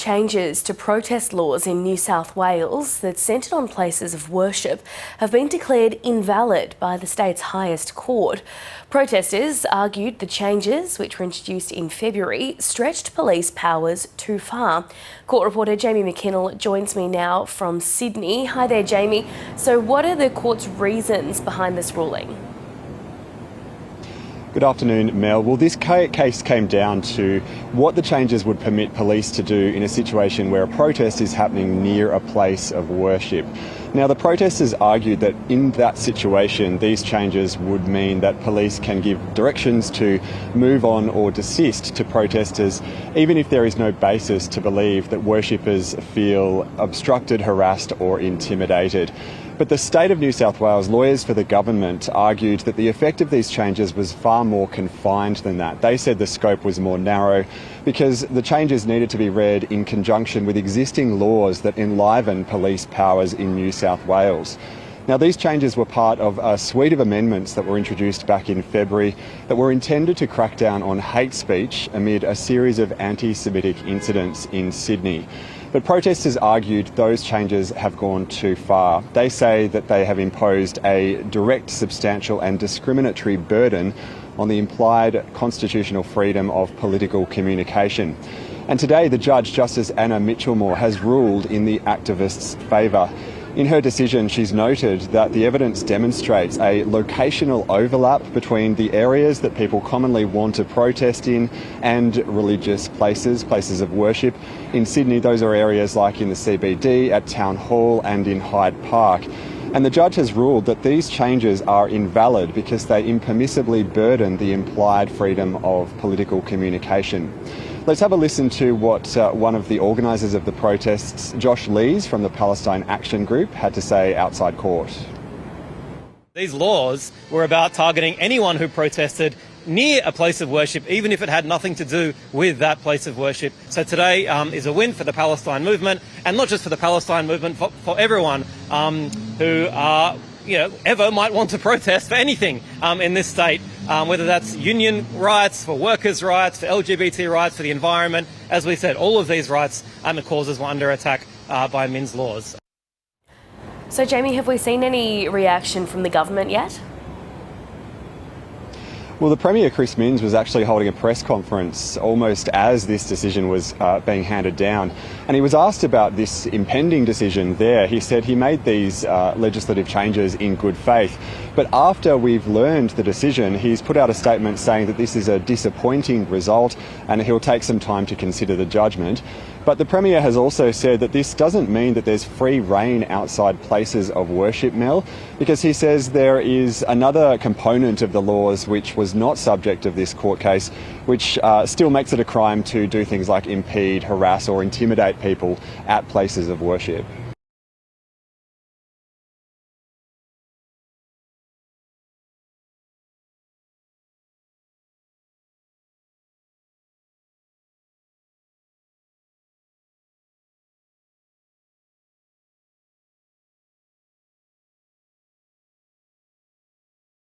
changes to protest laws in New South Wales that centred on places of worship have been declared invalid by the state's highest court. Protesters argued the changes, which were introduced in February, stretched police powers too far. Court reporter Jamie McKinnell joins me now from Sydney. Hi there, Jamie. So what are the court's reasons behind this ruling? Good afternoon, Mel. Well, this case came down to what the changes would permit police to do in a situation where a protest is happening near a place of worship. Now, the protesters argued that in that situation, these changes would mean that police can give directions to move on or desist to protesters, even if there is no basis to believe that worshippers feel obstructed, harassed or intimidated. But the state of New South Wales lawyers for the government argued that the effect of these changes was far more confined than that. They said the scope was more narrow because the changes needed to be read in conjunction with existing laws that enliven police powers in New South Wales. Now, these changes were part of a suite of amendments that were introduced back in February that were intended to crack down on hate speech amid a series of anti-Semitic incidents in Sydney. But protesters argued those changes have gone too far. They say that they have imposed a direct, substantial and discriminatory burden on the implied constitutional freedom of political communication. And today, the judge, Justice Anna Mitchellmore, has ruled in the activists' favour. In her decision, she's noted that the evidence demonstrates a locational overlap between the areas that people commonly want to protest in and religious places of worship. In Sydney, those are areas like in the CBD, at Town Hall and in Hyde Park. And the judge has ruled that these changes are invalid because they impermissibly burden the implied freedom of political communication. Let's have a listen to what one of the organisers of the protests, Josh Lees from the Palestine Action Group, had to say outside court. These laws were about targeting anyone who protested near a place of worship, even if it had nothing to do with that place of worship. So today is a win for the Palestine movement, and not just for the Palestine movement, for everyone who ever might want to protest for anything in this state, whether that's union rights, for workers' rights, for LGBT rights, for the environment. As we said, all of these rights and the causes were under attack by Min's laws. So, Jamie, have we seen any reaction from the government yet? Well, the Premier, Chris Minns, was actually holding a press conference almost as this decision was being handed down. And he was asked about this impending decision there. He said he made these legislative changes in good faith. But after we've learned the decision, he's put out a statement saying that this is a disappointing result and he'll take some time to consider the judgment. But the Premier has also said that this doesn't mean that there's free rein outside places of worship, Mel, because he says there is another component of the laws which was not subject of this court case, which still makes it a crime to do things like impede, harass or intimidate people at places of worship.